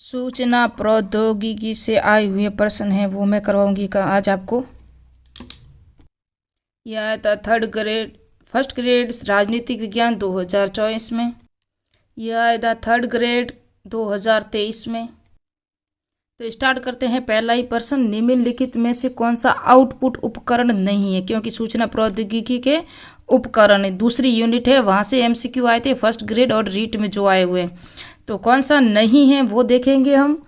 सूचना प्रौद्योगिकी से आए हुए प्रश्न हैं वो मैं करवाऊंगी का आज आपको। यह आया था फर्स्ट ग्रेड राजनीतिक विज्ञान 2024 में। यह आया था थर्ड ग्रेड 2023 में। तो स्टार्ट करते हैं। पहला ही प्रश्न, निम्नलिखित में से कौन सा आउटपुट उपकरण नहीं है? क्योंकि सूचना प्रौद्योगिकी के उपकरण दूसरी यूनिट है, वहां से एमसीक्यू आए थे फर्स्ट ग्रेड और रीट में जो आए हुए। तो कौन सा नहीं है वो देखेंगे हम।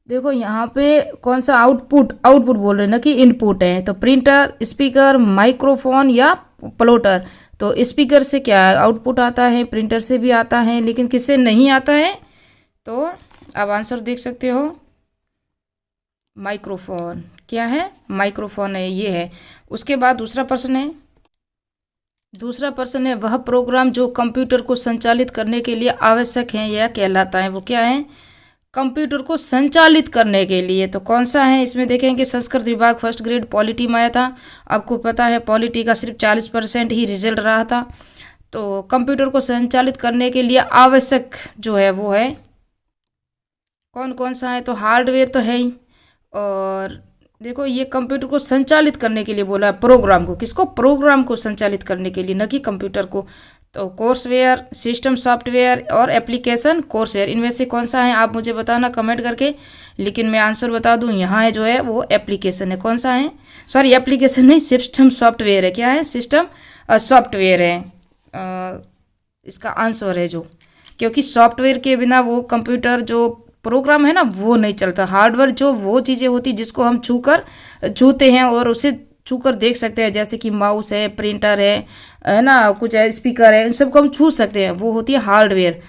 देखो यहाँ पे कौन सा आउटपुट बोल रहे हैं ना कि इनपुट है। तो प्रिंटर, स्पीकर, माइक्रोफोन या प्लॉटर। तो स्पीकर से क्या आउटपुट आता है, प्रिंटर से भी आता है, लेकिन किससे नहीं आता है? तो आप आंसर देख सकते हो, माइक्रोफोन। क्या है? माइक्रोफोन है, ये है। उसके बाद दूसरा प्रश्न है, वह प्रोग्राम जो कंप्यूटर को संचालित करने के लिए आवश्यक है यह कहलाता है। वो क्या है? कंप्यूटर को संचालित करने के लिए। तो कौन सा है? इसमें देखेंगे संस्कृत विभाग फर्स्ट ग्रेड पॉलिटी में आया था। आपको पता है पॉलिटी का सिर्फ 40% ही रिजल्ट रहा था। तो कंप्यूटर को संचालित करने के लिए आवश्यक जो है वो है कौन कौन सा है? तो हार्डवेयर तो है ही, और देखो ये कंप्यूटर को संचालित करने के लिए बोला है, प्रोग्राम को। किसको? प्रोग्राम को संचालित करने के लिए, न कि कंप्यूटर को। तो कोर्सवेयर, सिस्टम सॉफ्टवेयर और एप्लीकेशन कोर्सवेयर, इनमें से कौन सा है आप मुझे बताना कमेंट करके। लेकिन मैं आंसर बता दूं, यहाँ है जो है वो एप्लीकेशन है। कौन सा है? सॉरी, एप्लीकेशन नहीं, सिस्टम सॉफ्टवेयर है। क्या है? सिस्टम सॉफ्टवेयर है। इसका आंसर है जो, क्योंकि सॉफ्टवेयर के बिना वो कंप्यूटर जो प्रोग्राम है ना वो नहीं चलता। हार्डवेयर जो वो चीज़ें होती जिसको हम छूते हैं और उसे छूकर देख सकते हैं, जैसे कि माउस है, प्रिंटर है ना, कुछ है, स्पीकर है, इन सबको हम छू सकते हैं, वो होती है हार्डवेयर।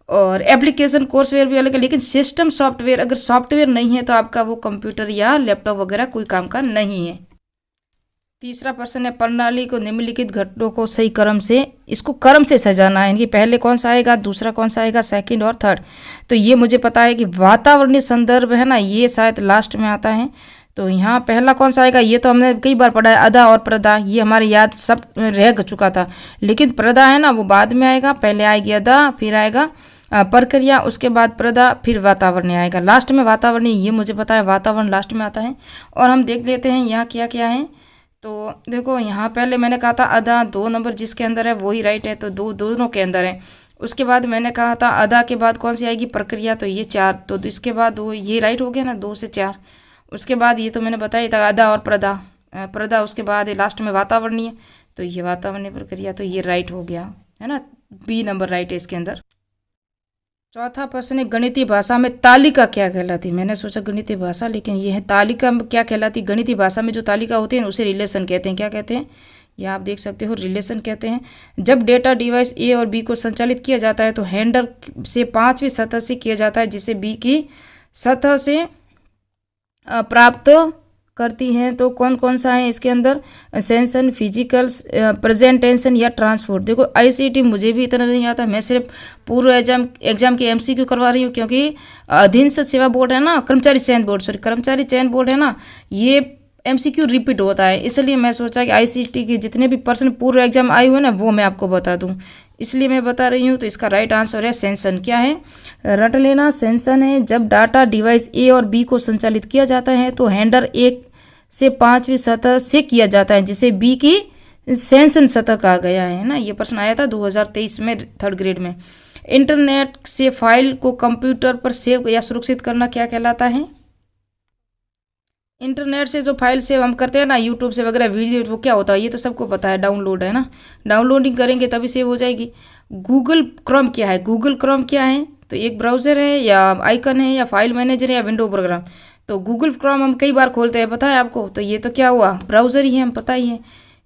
और एप्लीकेशन कोर्सवेयर भी अलग है। लेकिन सिस्टम सॉफ्टवेयर, अगर सॉफ्टवेयर नहीं है तो आपका वो कंप्यूटर या लैपटॉप वगैरह कोई काम का नहीं है। तीसरा प्रश्न है, प्रणाली को निम्नलिखित घटकों को सही क्रम से, इसको क्रम से सजाना है कि पहले कौन सा आएगा, दूसरा कौन सा आएगा, सेकंड और थर्ड। तो ये मुझे पता है कि वातावरणीय संदर्भ है ना, ये शायद लास्ट में आता है। तो यहाँ पहला कौन सा आएगा? ये तो हमने कई बार पढ़ा है, अदा और प्रदा, ये हमारे याद सब रह चुका था। लेकिन प्रदा है ना वो बाद में आएगा, पहले आएगी अदा, फिर आएगा प्रक्रिया, उसके बाद प्रदा, फिर वातावरणीय आएगा। लास्ट में वातावरणीय, ये मुझे पता है, वातावरण लास्ट में आता है। और हम देख लेते हैं यहाँ क्या क्या है। तो देखो यहाँ पहले मैंने कहा था अदा, 2 नंबर जिसके अंदर है वही राइट है, तो दोनों के अंदर है। उसके बाद मैंने कहा था अदा के बाद कौन सी आएगी? प्रक्रिया, तो ये 4, तो इसके बाद ये राइट हो गया ना, 2 से 4। उसके बाद ये तो मैंने बताया था अदा और प्रदा, उसके बाद लास्ट में वातावरणीय, तो ये वातावरणीय प्रक्रिया, तो ये राइट हो गया है ना, बी नंबर राइट है इसके अंदर। चौथा प्रश्न है, गणितीय भाषा में तालिका क्या कहलाती? मैंने सोचा गणितीय भाषा, लेकिन ये है तालिका क्या कहलाती? गणितीय भाषा में जो तालिका होती है उसे रिलेशन कहते हैं। क्या कहते हैं? ये आप देख सकते हो, रिलेशन कहते हैं। जब डेटा डिवाइस ए और बी को संचालित किया जाता है तो हैंडल से 5वीं सतह से किया जाता है, जिसे बी की सतह से प्राप्त करती हैं। तो कौन कौन सा है इसके अंदर? सेंसन, फिजिकल, प्रेजेंटेशन या ट्रांसपोर्ट। देखो आईसीटी मुझे भी इतना नहीं आता, मैं सिर्फ पूर्व एग्जाम की एमसीक्यू करवा रही हूँ, क्योंकि अधीनस्थ सेवा बोर्ड है ना, कर्मचारी चयन बोर्ड है ना, ये एमसीक्यू रिपीट होता है। इसलिए मैं सोचा कि आईसीटी के जितने भी प्रश्न पूर्व एग्जाम आए हुए ना वो मैं आपको बता दूँ, इसलिए मैं बता रही हूँ। तो इसका राइट आंसर है सेंसन। क्या है? रट लेना, सेंसन है। जब डाटा डिवाइस ए और बी को संचालित किया जाता है तो हैंडल 1 से 5वीं सतह से किया जाता है, जिसे बी की सेंसन सतह कहा गया है ना। ये प्रश्न आया था 2023 में थर्ड ग्रेड में। इंटरनेट से फाइल को कंप्यूटर पर सेव या सुरक्षित करना क्या कहलाता है? इंटरनेट से जो फाइल सेव हम करते हैं ना, यूट्यूब से वगैरह वीडियो, वो क्या होता है? ये तो सबको पता है, डाउनलोड है ना, डाउनलोडिंग करेंगे तभी सेव हो जाएगी। गूगल क्रोम क्या है? गूगल क्रोम क्या है? तो एक ब्राउज़र है या आइकन है या फाइल मैनेजर है या विंडो प्रोग्राम। तो गूगल क्रोम हम कई बार खोलते हैं, पता है आपको? तो ये तो क्या हुआ? ब्राउज़र ही है, हम पता ही है,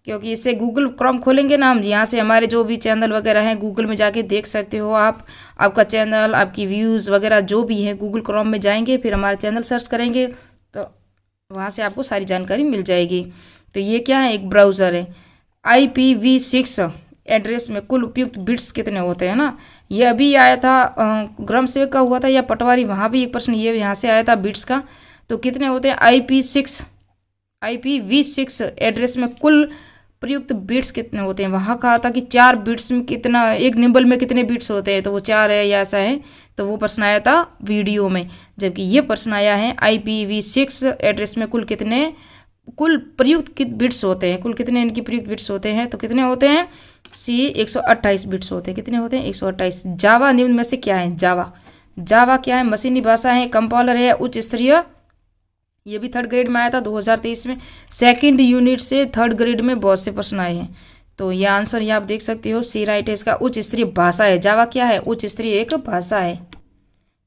क्योंकि इससे गूगल क्रोम खोलेंगे ना हम, यहाँ से हमारे जो भी चैनल वगैरह हैं गूगल में जाके देख सकते हो आप। आपका चैनल, आपकी व्यूज़ वगैरह जो भी है गूगल क्रोम में जाएंगे, फिर हमारा चैनल सर्च करेंगे तो वहाँ से आपको सारी जानकारी मिल जाएगी। तो ये क्या है? एक ब्राउज़र है। IPv6 एड्रेस में कुल उपयुक्त बिट्स कितने होते हैं ना, ये अभी आया था, ग्राम सेवक का हुआ था या पटवारी, वहाँ भी एक प्रश्न ये यहाँ से आया था बिट्स का। तो कितने होते हैं? IPv6 एड्रेस में कुल प्रयुक्त बिट्स कितने होते हैं। वहाँ कहा था कि 4 बिट्स में कितना, एक निम्बल में कितने बिट्स होते हैं, तो वो 4 है या ऐसा है। तो वो प्रश्न आया था वीडियो में, जबकि ये प्रश्न आया है IPv6 एड्रेस में कुल प्रयुक्त बिट्स होते हैं, कुल कितने इनकी प्रयुक्त बिट्स होते हैं, तो कितने होते हैं सी 128 बिट्स होते हैं। कितने होते हैं 128। जावा निम्न में से क्या है। जावा क्या है, मशीनी भाषा है, कंपाइलर है, उच्च स्तरीय, ये भी 3rd ग्रेड में आया था 2023 में। 2nd यूनिट से 3rd ग्रेड में बहुत से प्रश्न आए हैं। तो यह आंसर ये आप देख सकते हो, सी राइट है इसका। उच्च स्तरीय भाषा है, जावा क्या है, उच्च स्तरीय एक भाषा है।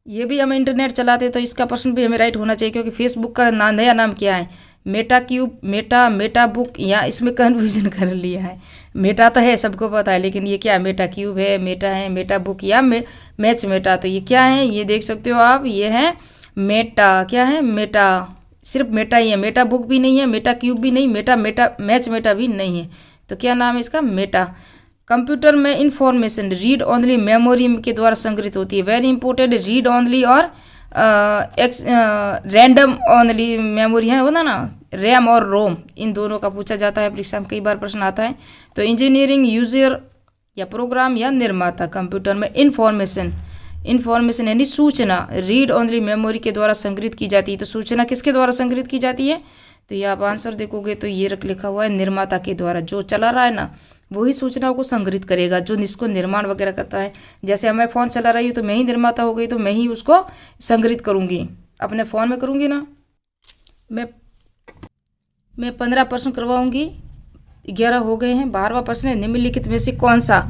ये भी हम इंटरनेट चलाते तो इसका प्रश्न भी हमें राइट होना चाहिए, क्योंकि फेसबुक का नया नाम क्या है, मेटा क्यूब, मेटा बुक, या इसमें कन्फ्यूजन कर लिया है। मेटा तो है सबको पता है, लेकिन ये क्या है, मेटा क्यूब है, मेटा बुक या मैच मेटा। तो ये क्या है, ये देख सकते हो आप, ये है मेटा। क्या है, मेटा, सिर्फ मेटा ही है, मेटा बुक भी नहीं है, मेटा क्यूब भी नहीं, मेटा मैच मेटा भी नहीं है। तो क्या नाम है इसका, मेटा। कंप्यूटर में इंफॉर्मेशन रीड ओनली मेमोरी के द्वारा संग्रहित होती है। वेरी इंपॉर्टेंट, रीड ओनली और रैंडम ओनली मेमोरी है, होता ना, रैम और रोम, इन दोनों का पूछा जाता है परीक्षा में, कई बार प्रश्न आता है। तो इंजीनियरिंग यूजर या प्रोग्राम या निर्माता, कंप्यूटर में इन्फॉर्मेशन यानी सूचना रीड ओनली मेमोरी के द्वारा संग्रहित की जाती है। तो सूचना किसके द्वारा संग्रहित की जाती है, तो ये आप आंसर देखोगे तो ये लिखा हुआ है निर्माता के द्वारा। जो चला रहा है ना वही सूचनाओं को संग्रहित करेगा, जो इसको निर्माण वगैरह करता है। जैसे मैं फ़ोन चला रही हूँ तो मैं ही निर्माता हो गई, तो मैं ही उसको संग्रहित करूँगी, अपने फ़ोन में करूँगी ना। मैं 15 प्रश्न करवाऊँगी, 11 हो गए हैं। 12वां प्रश्न है, निम्नलिखित में से कौन सा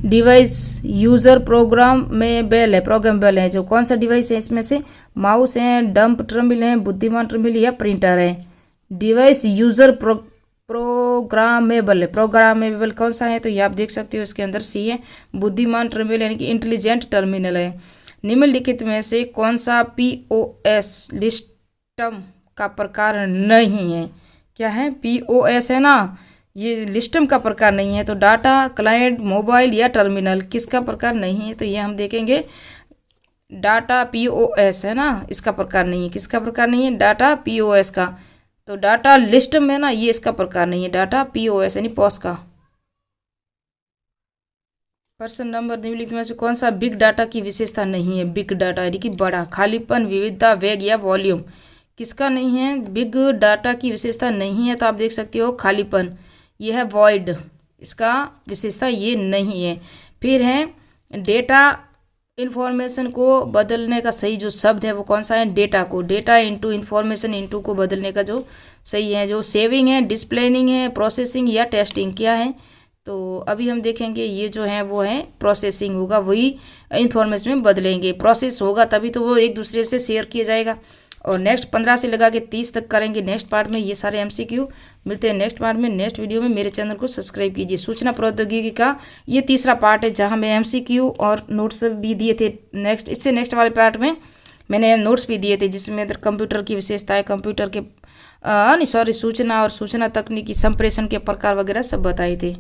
डिवाइस यूज़र प्रोग्रामेबल है। जो कौन सा डिवाइस है इसमें से, माउस है, डंप टर्मिनल है, बुद्धिमान टर्मिनल या प्रिंटर है। डिवाइस यूज़र प्रोग्रामेबल कौन सा है, तो ये आप देख सकते हो इसके अंदर सी है, बुद्धिमान टर्मिनल यानी कि इंटेलिजेंट टर्मिनल है। निम्नलिखित में से कौन सा POS लिस्टम का प्रकार नहीं है। क्या है, POS है ना, ये लिस्टम का प्रकार नहीं है। तो डाटा, क्लाइंट, मोबाइल या टर्मिनल, किसका प्रकार नहीं है, तो ये हम देखेंगे डाटा POS है ना, इसका प्रकार नहीं है। किसका प्रकार नहीं है, डाटा POS का। तो डाटा लिस्ट में ना, ये इसका प्रकार नहीं है, डाटा POS यानी पॉस का। प्रश्न नंबर, निम्नलिखित में से कौन सा बिग डाटा की विशेषता नहीं है। बिग डाटा यानी कि बड़ा, खालीपन, विविधता, वेग या वॉल्यूम, किसका नहीं है, बिग डाटा की विशेषता नहीं है। तो आप देख सकते हो खालीपन, यह है वॉइड, इसका विशेषता ये नहीं है। फिर है डेटा इन्फॉर्मेशन को बदलने का सही जो शब्द है वो कौन सा है, डेटा इंटू इन्फॉर्मेशन इंटू को बदलने का जो सही है, जो सेविंग है, डिस्प्लेनिंग है, प्रोसेसिंग या टेस्टिंग, क्या है। तो अभी हम देखेंगे ये जो है वो है प्रोसेसिंग होगा, वही इन्फॉर्मेशन में बदलेंगे। प्रोसेस होगा तभी तो वो एक दूसरे से शेयर किया जाएगा। और नेक्स्ट 15 से लगा के 30 तक करेंगे नेक्स्ट पार्ट में ये सारे MCQ। मिलते हैं नेक्स्ट पार्ट में, नेक्स्ट वीडियो में। मेरे चैनल को सब्सक्राइब कीजिए। सूचना प्रौद्योगिकी का ये तीसरा पार्ट है, जहां मैं MCQ और नोट्स भी दिए थे। नेक्स्ट वाले पार्ट में मैंने नोट्स भी दिए थे, जिसमें कंप्यूटर की विशेषताएं, कंप्यूटर के सूचना और सूचना तकनीकी संप्रेषण के प्रकार वगैरह सब बताए थे।